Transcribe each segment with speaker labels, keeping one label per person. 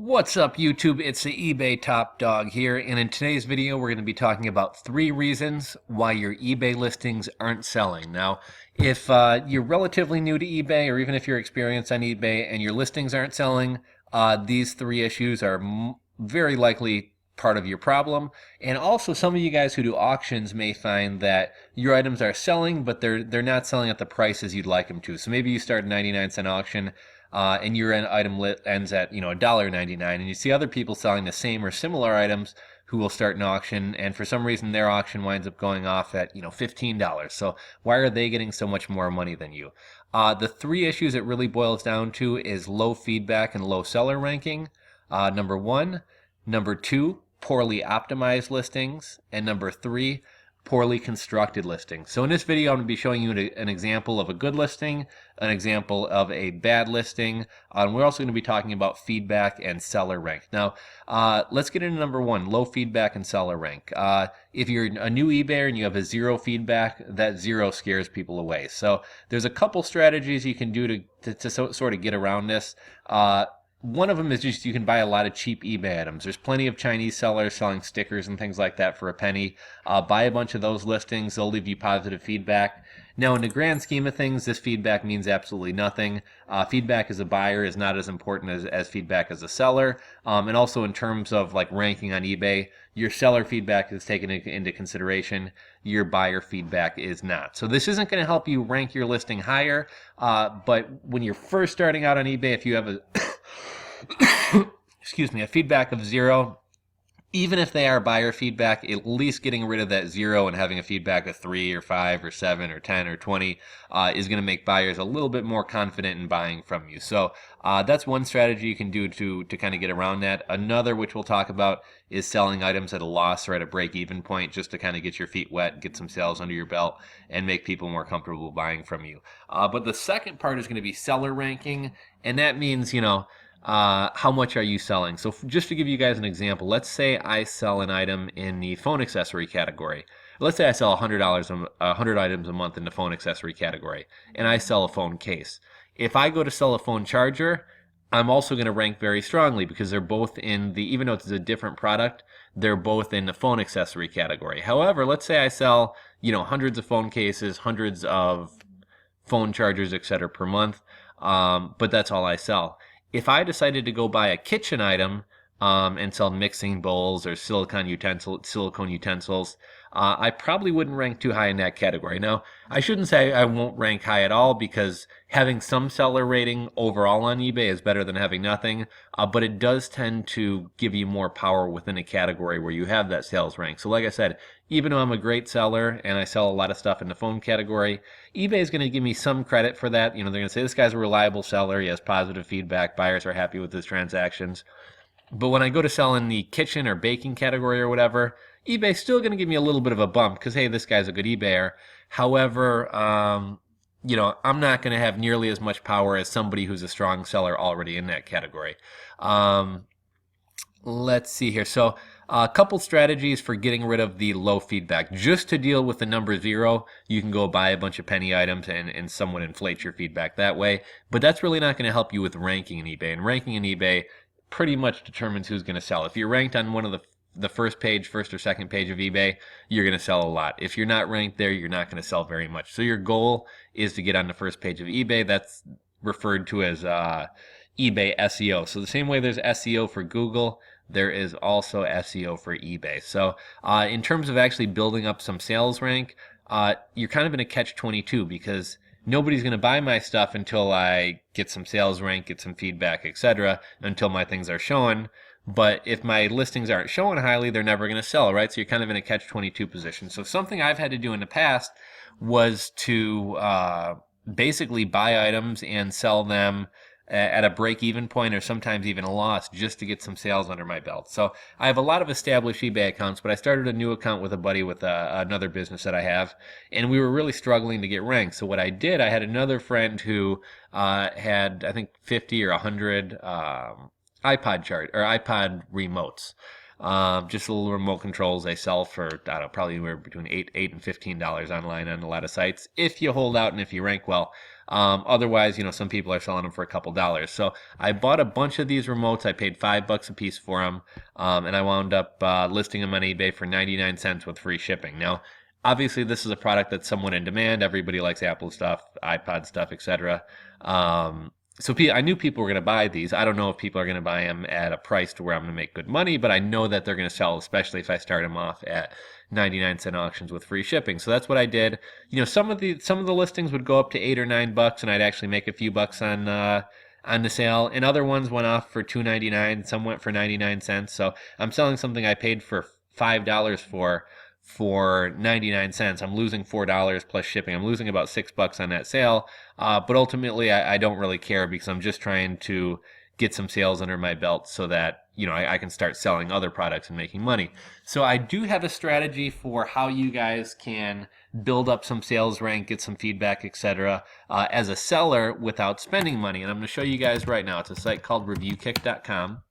Speaker 1: What's up, YouTube? It's the eBay Top Dog here, and in today's video we're going to be talking about 3 reasons why your eBay listings aren't selling. Now, if you're relatively new to eBay, or even if you're experienced on eBay and your listings aren't selling, these 3 issues are very likely part of your problem. And also, some of you guys who do auctions may find that your items are selling, but they're not selling at the prices you'd like them to. So maybe you start a 99-cent auction, and your item ends at $1.99, and you see other people selling the same or similar items who will start an auction, and for some reason their auction winds up going off at $15. So why are they getting so much more money than you? The 3 issues it really boils down to is low feedback and low seller ranking. Number 1. Number 2, poorly optimized listings. And number 3, poorly constructed listings. So in this video, I'm going to be showing you an example of a good listing, an example of a bad listing, and we're also going to be talking about feedback and seller rank. Now, let's get into number 1, low feedback and seller rank. If you're a new eBayer and you have a 0 feedback, that 0 scares people away. So there's a couple strategies you can do to sort of get around this. One of them is just you can buy a lot of cheap eBay items. There's plenty of Chinese sellers selling stickers and things like that for a penny. Buy a bunch of those listings. They'll leave you positive feedback. Now, in the grand scheme of things, this feedback means absolutely nothing. Feedback as a buyer is not as important as feedback as a seller. And also in terms of like ranking on eBay, your seller feedback is taken into consideration. Your buyer feedback is not. So this isn't going to help you rank your listing higher. But when you're first starting out on eBay, if you have a excuse me, a feedback of 0, even if they are buyer feedback, at least getting rid of that 0 and having a feedback of 3 or 5 or 7 or 10 or 20 is going to make buyers a little bit more confident in buying from you. So that's one strategy you can do to kind of get around that. Another, which we'll talk about, is selling items at a loss or at a break-even point, just to kind of get your feet wet, get some sales under your belt, and make people more comfortable buying from you. But the second part is going to be seller ranking, and that means, how much are you selling? So just to give you guys an example, let's say I sell an item in the phone accessory category. Let's say I sell $100 items a month in the phone accessory category, and I sell a phone case. If I go to sell a phone charger, I'm also going to rank very strongly because they're both in the, even though it's a different product, they're both in the phone accessory category. However, let's say I sell, hundreds of phone cases, hundreds of phone chargers, etc. per month, but that's all I sell. If I decided to go buy a kitchen item and sell mixing bowls or silicone utensils, I probably wouldn't rank too high in that category. Now, I shouldn't say I won't rank high at all, because having some seller rating overall on eBay is better than having nothing, but it does tend to give you more power within a category where you have that sales rank. So like I said, even though I'm a great seller and I sell a lot of stuff in the phone category, eBay is going to give me some credit for that. They're going to say this guy's a reliable seller, he has positive feedback, buyers are happy with his transactions. But when I go to sell in the kitchen or baking category or whatever, eBay's still going to give me a little bit of a bump because, hey, this guy's a good eBayer. However, I'm not going to have nearly as much power as somebody who's a strong seller already in that category. Let's see here. So a couple strategies for getting rid of the low feedback. Just to deal with the number 0, you can go buy a bunch of penny items and somewhat inflate your feedback that way. But that's really not going to help you with ranking in eBay. And ranking in eBay pretty much determines who's going to sell. If you're ranked on one of the first or second page of eBay, you're going to sell a lot. If you're not ranked there, you're not going to sell very much. So your goal is to get on the first page of eBay. That's referred to as eBay SEO. So the same way there's SEO for Google, there is also SEO for eBay. So in terms of actually building up some sales rank, you're kind of in a catch-22, because nobody's going to buy my stuff until I get some sales rank, get some feedback, etc., until my things are showing. But if my listings aren't showing highly, they're never going to sell, right? So you're kind of in a catch-22 position. So something I've had to do in the past was to basically buy items and sell them at a break-even point, or sometimes even a loss, just to get some sales under my belt. So I have a lot of established eBay accounts, but I started a new account with a buddy with another business that I have, and we were really struggling to get ranked. So what I did, I had another friend who had, I think, 50 or 100 iPod remotes. Just little remote controls they sell for, I don't know, probably anywhere between $8 and $15 online on a lot of sites, if you hold out and if you rank well. Otherwise, some people are selling them for a couple dollars. So I bought a bunch of these remotes. I paid $5 a piece for them, and I wound up listing them on eBay for 99 cents with free shipping. Now, obviously, this is a product that's somewhat in demand. Everybody likes Apple stuff, iPod stuff, etc. So I knew people were going to buy these. I don't know if people are going to buy them at a price to where I'm going to make good money, but I know that they're going to sell, especially if I start them off at 99-cent auctions with free shipping. So that's what I did. Some of the listings would go up to $8 or $9, and I'd actually make a few bucks on the sale. And other ones went off for $2.99. Some went for 99 cents. So I'm selling something I paid for $5 for 99 cents. I'm losing $4 plus shipping. I'm losing about $6 on that sale. But ultimately, I don't really care because I'm just trying to get some sales under my belt so that, I can start selling other products and making money. So I do have a strategy for how you guys can build up some sales rank, get some feedback, etc. As a seller without spending money. And I'm going to show you guys right now. It's a site called ReviewKick.com.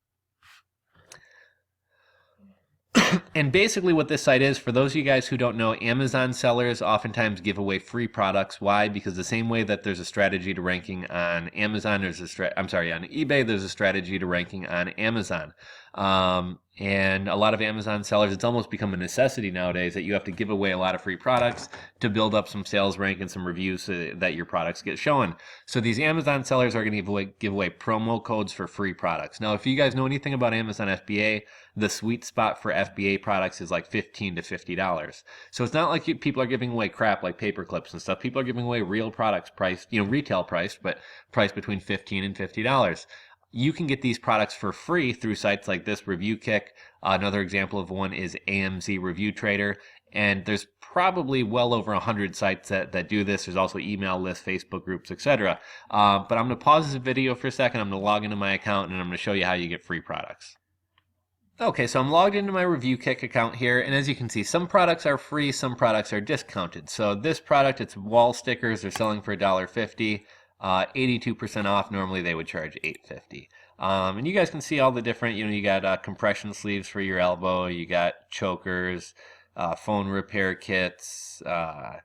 Speaker 1: And basically what this site is, for those of you guys who don't know, Amazon sellers oftentimes give away free products. Why? Because the same way that there's a strategy to ranking on Amazon, on eBay, there's a strategy to ranking on Amazon. And a lot of Amazon sellers, it's almost become a necessity nowadays that you have to give away a lot of free products to build up some sales rank and some reviews so that your products get shown. So these Amazon sellers are going to give away promo codes for free products. Now, if you guys know anything about Amazon FBA, the sweet spot for FBA products is like $15 to $50. So it's not like people are giving away crap like paper clips and stuff. People are giving away real products priced, retail priced, but priced between $15 and $50. You can get these products for free through sites like this, ReviewKick. Another example of one is AMZ Review Trader. And there's probably well over 100 sites that do this. There's also email lists, Facebook groups, etc. But I'm going to pause this video for a second. I'm going to log into my account, and I'm going to show you how you get free products. Okay, so I'm logged into my ReviewKick account here, and as you can see, some products are free, some products are discounted. So this product, it's wall stickers. They're selling for $1.50. 82% off. Normally they would charge $8.50. And you guys can see all the different, you got compression sleeves for your elbow, you got chokers, phone repair kits, I'm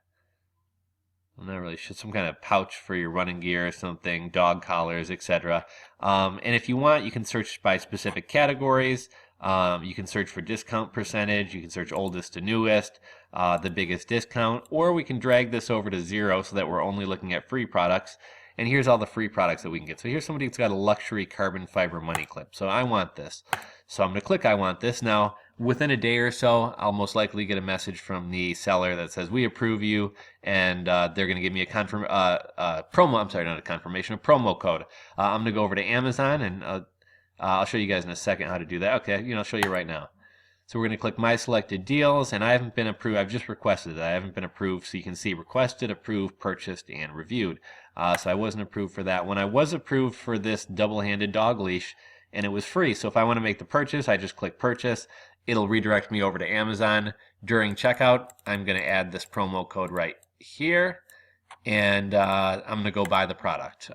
Speaker 1: not really sure, some kind of pouch for your running gear or something, dog collars, etc. And if you want, you can search by specific categories. You can search for discount percentage. You can search oldest to newest, the biggest discount, or we can drag this over to 0 so that we're only looking at free products. And here's all the free products that we can get. So here's somebody that's got a luxury carbon fiber money clip. So I want this. So I'm going to click I want this. Now, within a day or so, I'll most likely get a message from the seller that says, we approve you, and they're going to give me a promo code. I'm going to go over to Amazon, and I'll show you guys in a second how to do that. Okay, I'll show you right now. So we're going to click My Selected Deals, and I haven't been approved. I've just requested it. I haven't been approved, so you can see requested, approved, purchased, and reviewed. So I wasn't approved for that. When I was approved for this double-handed dog leash, and it was free. So if I want to make the purchase, I just click Purchase. It'll redirect me over to Amazon. During checkout, I'm going to add this promo code right here, and I'm going to go buy the product.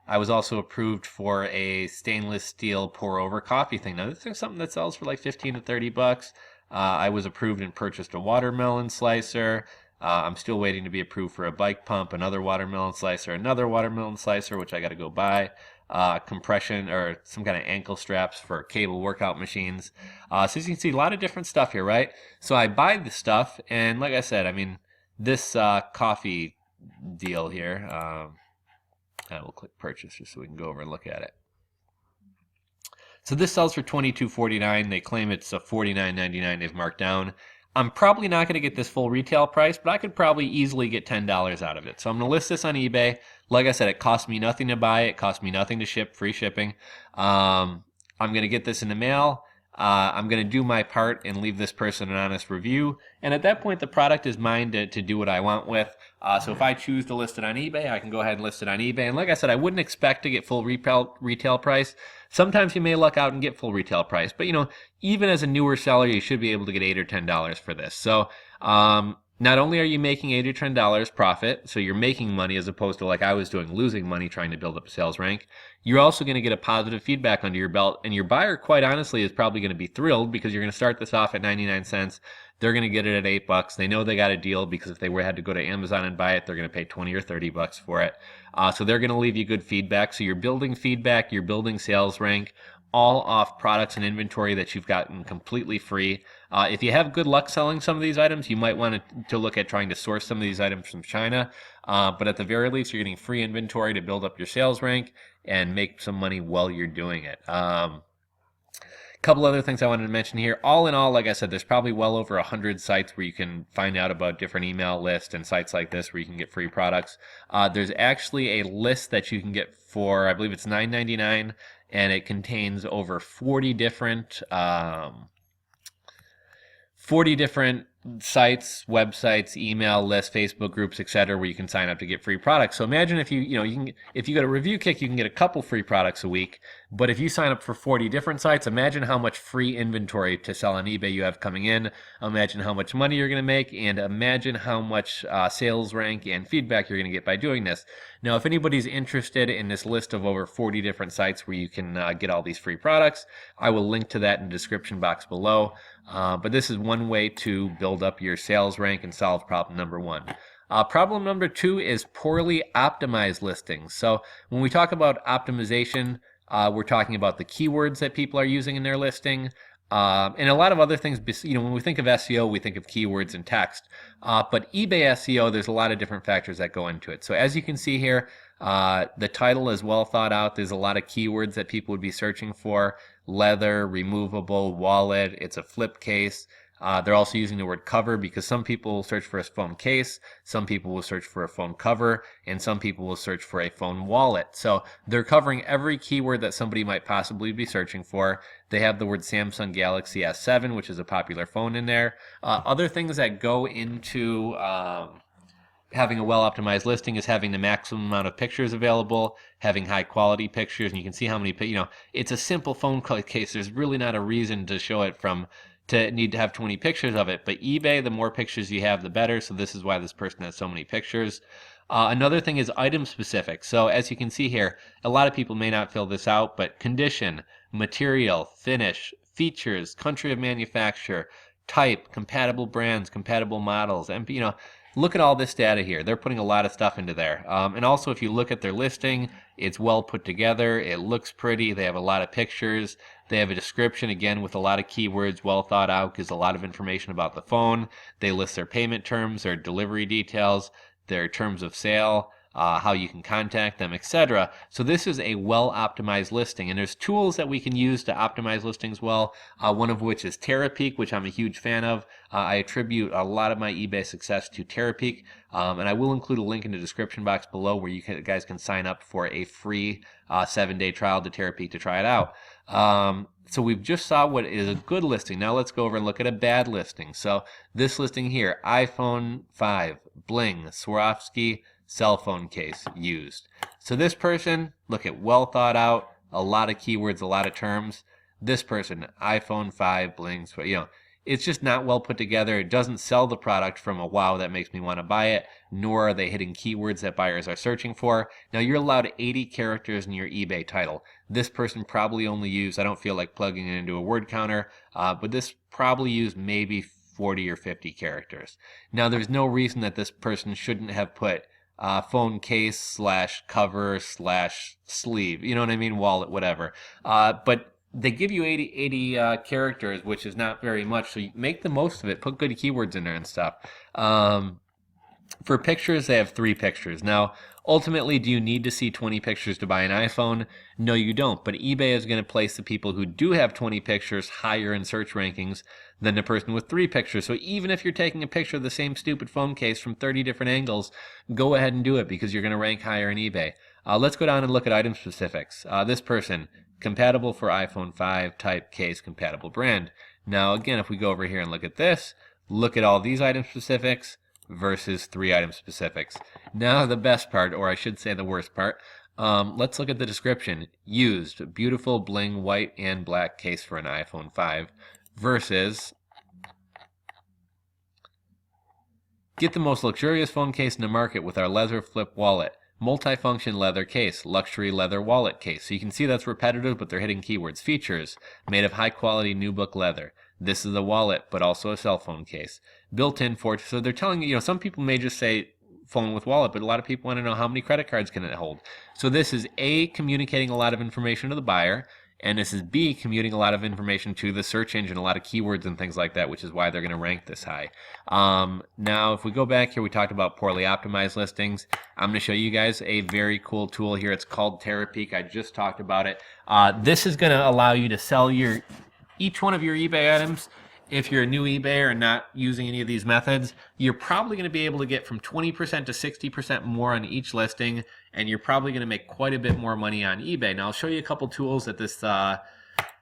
Speaker 1: I was also approved for a stainless steel pour-over coffee thing. Now, this is something that sells for like $15 to $30. I was approved and purchased a watermelon slicer. I'm still waiting to be approved for a bike pump, another watermelon slicer, which I got to go buy. Compression or some kind of ankle straps for cable workout machines. So as you can see, a lot of different stuff here, right? So I buy the stuff, and like I said, this coffee deal here, I will click purchase just so we can go over and look at it. So this sells for $22.49. They claim it's a $49.99 they've marked down. I'm probably not going to get this full retail price, but I could probably easily get $10 out of it. So I'm going to list this on eBay. Like I said, it cost me nothing to buy. It cost me nothing to ship, free shipping. I'm going to get this in the mail. I'm going to do my part and leave this person an honest review. And at that point, the product is mine to do what I want with. So if I choose to list it on eBay, I can go ahead and list it on eBay. And like I said, I wouldn't expect to get full retail price. Sometimes you may luck out and get full retail price. But, even as a newer seller, you should be able to get $8 or $10 for this. So not only are you making $8 or $10 profit, so you're making money as opposed to like I was doing, losing money trying to build up a sales rank, you're also going to get a positive feedback under your belt. And your buyer, quite honestly, is probably going to be thrilled because you're going to start this off at 99 cents. they're going to get it at $8. They know they got a deal because if they had to go to Amazon and buy it, they're going to pay 20 or 30 bucks for it. So they're going to leave you good feedback. So you're building feedback, you're building sales rank, all off products and inventory that you've gotten completely free. If you have good luck selling some of these items, you might want to look at trying to source some of these items from China. But at the very least, you're getting free inventory to build up your sales rank and make some money while you're doing it. Couple other things I wanted to mention here. All in all, like I said, there's probably well over 100 sites where you can find out about different email lists and sites like this where you can get free products. There's actually a list that you can get for, I believe it's $9.99, and it contains over 40 different sites, websites, email lists, Facebook groups, etc., where you can sign up to get free products. So imagine if you go to ReviewKick, you can get a couple free products a week. But if you sign up for 40 different sites, imagine how much free inventory to sell on eBay you have coming in. Imagine how much money you're going to make, and imagine how much sales rank and feedback you're going to get by doing this. Now, if anybody's interested in this list of over 40 different sites where you can get all these free products, I will link to that in the description box below. But this is one way to build up your sales rank and solve problem number one. Problem number two is poorly optimized listings. So when we talk about optimization, we're talking about the keywords that people are using in their listing, and a lot of other things. When we think of SEO, we think of keywords and text. But eBay SEO, there's a lot of different factors that go into it. So as you can see here, the title is well thought out. There's a lot of keywords that people would be searching for: leather, removable, wallet. It's a flip case. They're also using the word cover because some people will search for a phone case, some people will search for a phone cover, and some people will search for a phone wallet. So they're covering every keyword that somebody might possibly be searching for. They have the word Samsung Galaxy S7, which is a popular phone in there. Other things that go into having a well-optimized listing is having the maximum amount of pictures available, having high-quality pictures, and you can see how many, it's a simple phone case. There's really not a reason to show it to need to have 20 pictures of it. But eBay, the more pictures you have, the better. So this is why this person has so many pictures. Another thing is item specific. So as you can see here, a lot of people may not fill this out, but condition, material, finish, features, country of manufacture, type, compatible brands, compatible models, and look at all this data here. They're putting a lot of stuff into there. And also, if you look at their listing, it's well put together. It looks pretty. They have a lot of pictures. They have a description, again, with a lot of keywords, well thought out, gives a lot of information about the phone. They list their payment terms, their delivery details, their terms of sale, how you can contact them, etc. So this is a well-optimized listing, and there's tools that we can use to optimize listings well, one of which is Terapeak, which I'm a huge fan of. I attribute a lot of my eBay success to Terapeak, and I will include a link in the description box below where you guys can sign up for a free 7-day trial to Terapeak to try it out. So we've just saw what is a good listing. Now let's go over and look at a bad listing. So this listing here, iPhone 5, bling, Swarovski, cell phone case used. So this person, look at well thought out, a lot of keywords, a lot of terms. This person, iPhone 5, bling, it's just not well put together. It doesn't sell the product from a wow that makes me want to buy it, nor are they hitting keywords that buyers are searching for. Now you're allowed 80 characters in your eBay title. This person probably only used, I don't feel like plugging it into a word counter, but this probably used maybe 40 or 50 characters. Now there's no reason that this person shouldn't have put phone case / cover / sleeve, you know what I mean, wallet, whatever. But they give you 80 characters, which is not very much, so you make the most of it. Put good keywords in there and stuff. For pictures, they have 3 pictures. Now, ultimately, do you need to see 20 pictures to buy an iPhone? No, you don't. But eBay is going to place the people who do have 20 pictures higher in search rankings than the person with 3 pictures. So even if you're taking a picture of the same stupid phone case from 30 different angles, go ahead and do it because you're going to rank higher in eBay. Let's go down and look at item specifics. This person, compatible for iPhone 5, type, case, compatible brand. Now, again, if we go over here and look at this, look at all these item specifics versus 3 item specifics. Now the best part, or I should say the worst part, let's look at the description. Used, beautiful bling white and black case for an iPhone 5 versus get the most luxurious phone case in the market with our leather flip wallet. Multifunction leather case, luxury leather wallet case. So you can see that's repetitive, but they're hitting keywords. Features, made of high quality nubuck leather. This is a wallet, but also a cell phone case. Built-in for, so they're telling you, some people may just say phone with wallet, but a lot of people want to know how many credit cards can it hold. So this is A, communicating a lot of information to the buyer, and this is B, commuting a lot of information to the search engine, a lot of keywords and things like that, which is why they're going to rank this high. Now, if we go back here, we talked about poorly optimized listings. I'm going to show you guys a very cool tool here. It's called Terapeak. I just talked about it. This is going to allow you to sell each one of your eBay items. If you're a new eBayer and not using any of these methods, you're probably going to be able to get from 20% to 60% more on each listing, and you're probably going to make quite a bit more money on eBay. Now, I'll show you a couple tools that this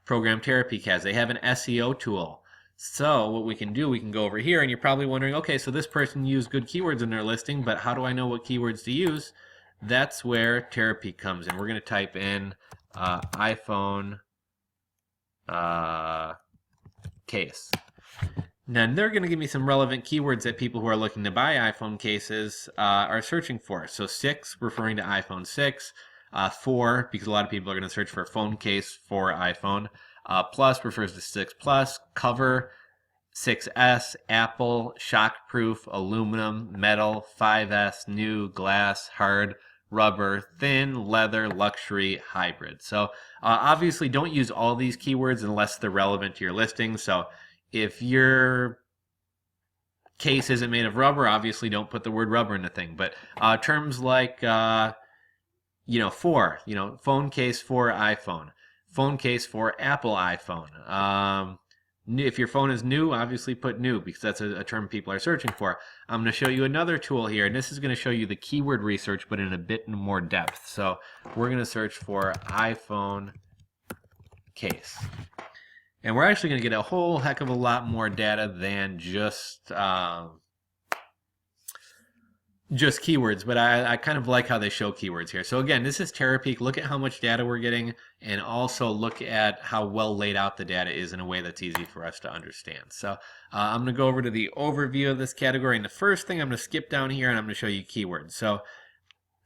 Speaker 1: program Terapeak has. They have an SEO tool. So what we can do, we can go over here, and you're probably wondering, okay, so this person used good keywords in their listing, but how do I know what keywords to use? That's where Terapeak comes in. We're going to type in iPhone case. Now they're going to give me some relevant keywords that people who are looking to buy iPhone cases are searching for. So 6 referring to iPhone 6, 4 because a lot of people are going to search for a phone case for iPhone, plus refers to 6 Plus, cover 6S, Apple, shockproof, aluminum, metal, 5S, new, glass, hard, rubber, thin, leather, luxury, hybrid. So obviously don't use all these keywords unless they're relevant to your listing. So if your case isn't made of rubber, obviously don't put the word rubber in the thing. But terms like, phone case for iPhone, phone case for Apple iPhone. If your phone is new, obviously put new because that's a term people are searching for. I'm going to show you another tool here, and this is going to show you the keyword research, but in a bit more depth. So we're going to search for iPhone case. And we're actually going to get a whole heck of a lot more data than just keywords, but I kind of like how they show keywords here. So again, this is Terapeak. Look at how much data we're getting, and also look at how well laid out the data is in a way that's easy for us to understand. So I'm going to go over to the overview of this category, and the first thing I'm going to skip down here, and I'm going to show you keywords. So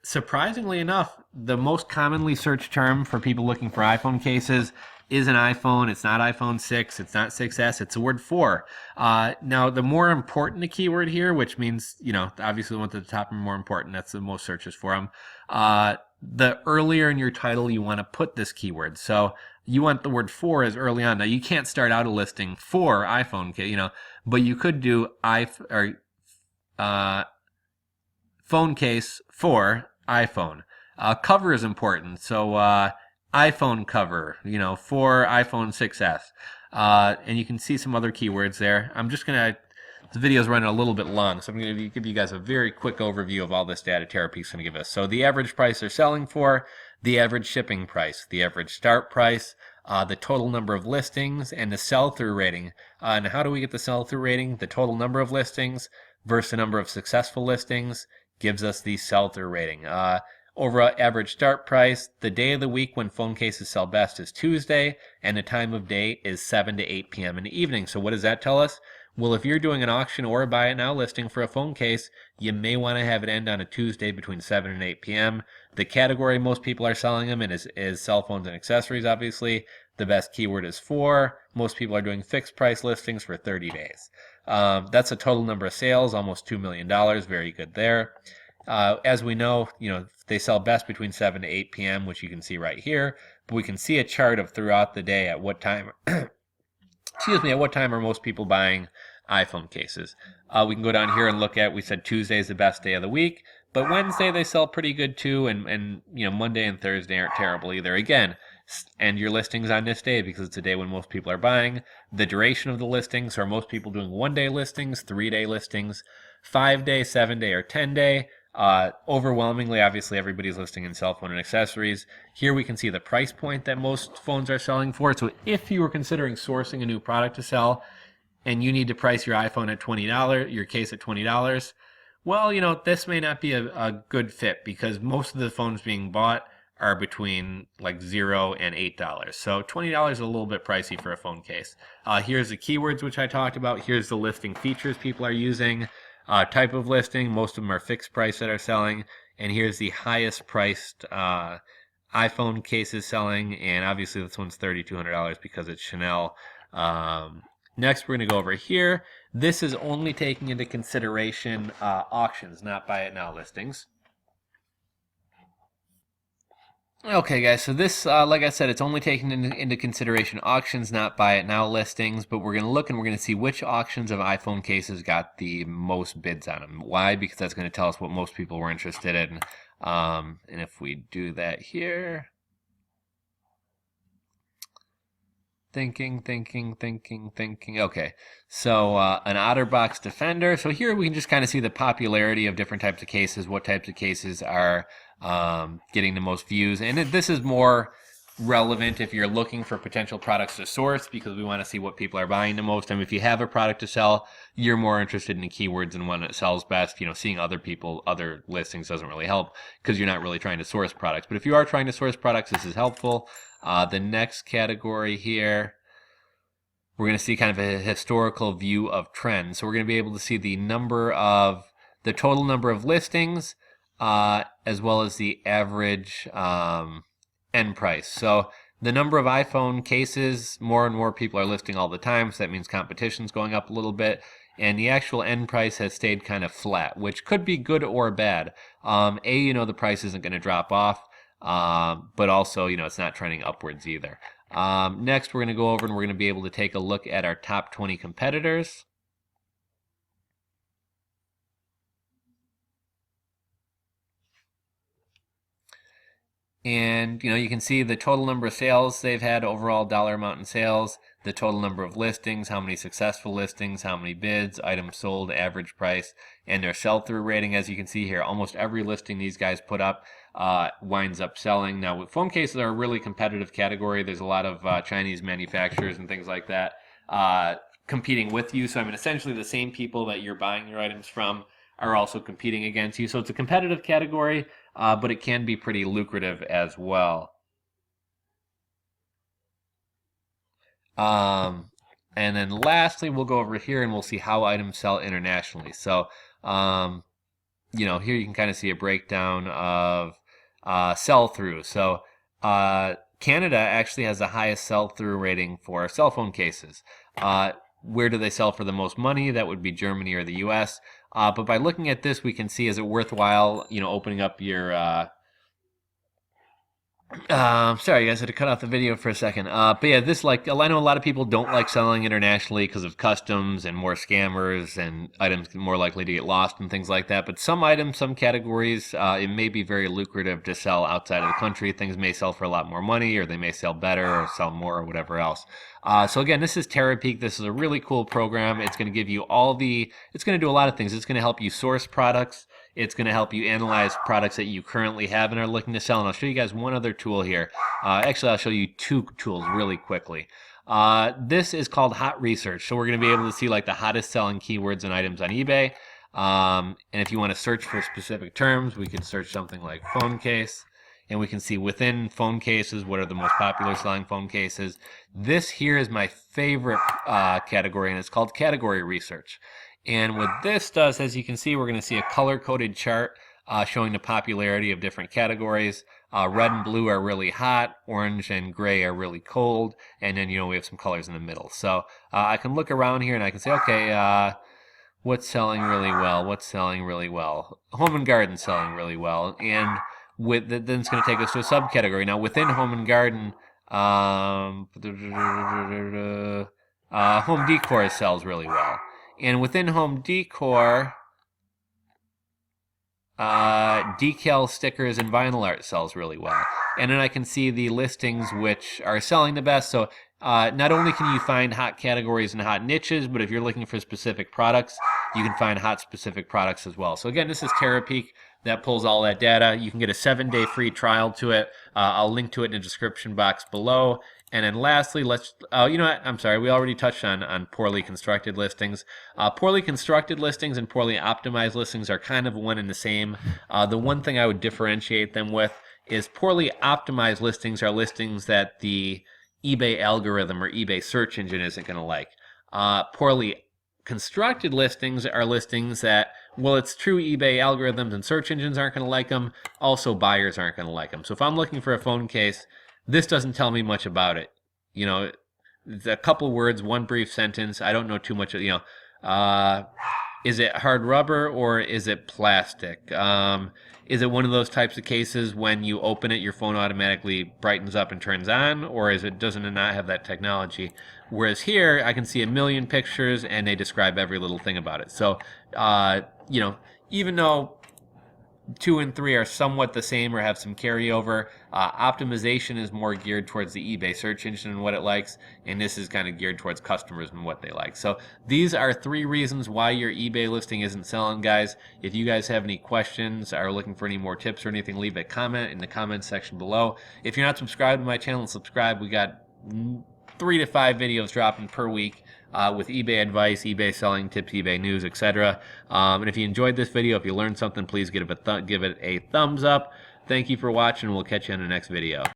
Speaker 1: surprisingly enough, the most commonly searched term for people looking for iPhone cases is an iPhone. It's not iPhone 6. It's not 6S. It's the word 4. Now, the more important the keyword here, which means, obviously the ones at the top are more important. That's the most searches for them. The earlier in your title you want to put this keyword. So you want the word 4 as early on. Now, you can't start out a listing for iPhone, but you could do phone case for iPhone. Cover is important. So iPhone cover, for iPhone 6S. And you can see some other keywords there. I'm just going to, the video's running a little bit long, so I'm going to give you guys a very quick overview of all this data Terapeak's going to give us. So the average price they're selling for, the average shipping price, the average start price, the total number of listings, and the sell-through rating. And how do we get the sell-through rating? The total number of listings versus the number of successful listings gives us the sell-through rating. Overall average start price, the day of the week when phone cases sell best is Tuesday, and the time of day is 7 to 8 p.m. in the evening. So what does that tell us? Well, if you're doing an auction or a buy it now listing for a phone case, you may want to have it end on a Tuesday between 7 and 8 p.m. The category most people are selling them in is cell phones and accessories, obviously. The best keyword is 4. Most people are doing fixed price listings for 30 days. That's a total number of sales, almost $2 million. Very good there. As we know, they sell best between 7 to 8 p.m., which you can see right here. But we can see a chart of throughout the day at what time, at what time are most people buying iPhone cases. We can go down here and look at, we said Tuesday is the best day of the week, but Wednesday they sell pretty good too, and Monday and Thursday aren't terrible either. Again, and your listings on this day because it's a day when most people are buying. The duration of the listings, are most people doing 1-day listings, 3-day listings, 5-day, 7-day, or 10-day? Overwhelmingly, obviously, everybody's listing in cell phone and accessories. Here we can see the price point that most phones are selling for. So if you were considering sourcing a new product to sell and you need to price your iPhone at $20, your case at $20, well, this may not be a good fit because most of the phones being bought are between like $0 and $8. So $20 is a little bit pricey for a phone case. Here's the keywords which I talked about. Here's the listing features people are using. Type of listing, most of them are fixed price that are selling, and here's the highest priced iPhone cases selling, and obviously this one's $3,200 because it's Chanel Next, we're going to go over here. This is only taking into consideration auctions, not buy it now listings. Okay, guys, so this, like I said, it's only taking into consideration auctions, not buy it now listings, but we're going to look and we're going to see which auctions of iPhone cases got the most bids on them. Why? Because that's going to tell us what most people were interested in. And if we do that here, thinking. Okay, so an OtterBox Defender. So here we can just kind of see the popularity of different types of cases, what types of cases are getting the most views. And this is more relevant if you're looking for potential products to source, because we want to see what people are buying the most. And if you have a product to sell, you're more interested in the keywords and one that sells best. You know, seeing other listings doesn't really help because you're not really trying to source products. But if you are trying to source products, this is helpful. The next category here, we're going to see kind of a historical view of trends. So we're going to be able to see the total number of listings, as well as the average end price. So the number of iPhone cases, more and more people are listing all the time, so that means competition's going up a little bit. And the actual end price has stayed kind of flat, which could be good or bad. The price isn't going to drop off, but also, it's not trending upwards either. Next, we're going to go over and we're going to be able to take a look at our top 20 competitors. And, you can see the total number of sales they've had, overall dollar amount in sales, the total number of listings, how many successful listings, how many bids, items sold, average price, and their sell-through rating. As you can see here, almost every listing these guys put up winds up selling. Now, phone cases are a really competitive category. There's a lot of Chinese manufacturers and things like that competing with you. So, essentially the same people that you're buying your items from are also competing against you. So it's a competitive category, but it can be pretty lucrative as well. And then lastly, we'll go over here and we'll see how items sell internationally. So, here you can kind of see a breakdown of sell-through. So, Canada actually has the highest sell-through rating for cell phone cases. Where do they sell for the most money? That would be Germany or the US. But by looking at this, we can see, is it worthwhile, opening up your... sorry guys, I had to cut off the video for a second. But yeah, I know a lot of people don't like selling internationally because of customs and more scammers and items more likely to get lost and things like that. But some items, some categories, it may be very lucrative to sell outside of the country. Things may sell for a lot more money, or they may sell better or sell more or whatever else. So again, this is Terapeak. This is a really cool program. It's going to give you it's going to do a lot of things. It's going to help you source products. It's going to help you analyze products that you currently have and are looking to sell. And I'll show you guys one other tool here. Actually, I'll show you two tools really quickly. This is called Hot Research. So we're going to be able to see the hottest selling keywords and items on eBay. And if you want to search for specific terms, we can search something like phone case. And we can see within phone cases what are the most popular selling phone cases. This here is my favorite category, and it's called Category Research. And what this does, as you can see, we're going to see a color-coded chart showing the popularity of different categories. Red and blue are really hot, orange and gray are really cold, and then we have some colors in the middle. So I can look around here and I can say, okay, what's selling really well? What's selling really well? Home and garden selling really well, and then it's going to take us to a subcategory. Now within home and garden, home decor sells really well. And within home decor, decal stickers and vinyl art sells really well. And then I can see the listings which are selling the best. So not only can you find hot categories and hot niches, but if you're looking for specific products, you can find hot specific products as well. So again, this is Terapeak. That pulls all that data. You can get a 7-day free trial to it. I'll link to it in the description box below. And then lastly, I'm sorry, we already touched on poorly constructed listings. Poorly constructed listings and poorly optimized listings are kind of one and the same. The one thing I would differentiate them with is poorly optimized listings are listings that the eBay algorithm or eBay search engine isn't going to like. Poorly constructed listings are listings that, well, it's true eBay algorithms and search engines aren't going to like them. Also, buyers aren't going to like them. So if I'm looking for a phone case, this doesn't tell me much about it. a couple words, one brief sentence. I don't know too much, is it hard rubber or is it plastic? Is it one of those types of cases when you open it, your phone automatically brightens up and turns on, or doesn't it not have that technology? Whereas here, I can see a million pictures and they describe every little thing about it. So, even though 2 and 3 are somewhat the same or have some carryover, optimization is more geared towards the eBay search engine and what it likes, and this is kind of geared towards customers and what they like. So these are 3 reasons why your eBay listing isn't selling, guys. If you guys have any questions, are looking for any more tips or anything, leave a comment in the comments section below. If you're not subscribed to my channel, subscribe. We got 3 to 5 videos dropping per week with eBay advice, eBay selling tips, eBay news, etc. And if you enjoyed this video, if you learned something, please give it a thumbs up. Thank you for watching, and we'll catch you in the next video.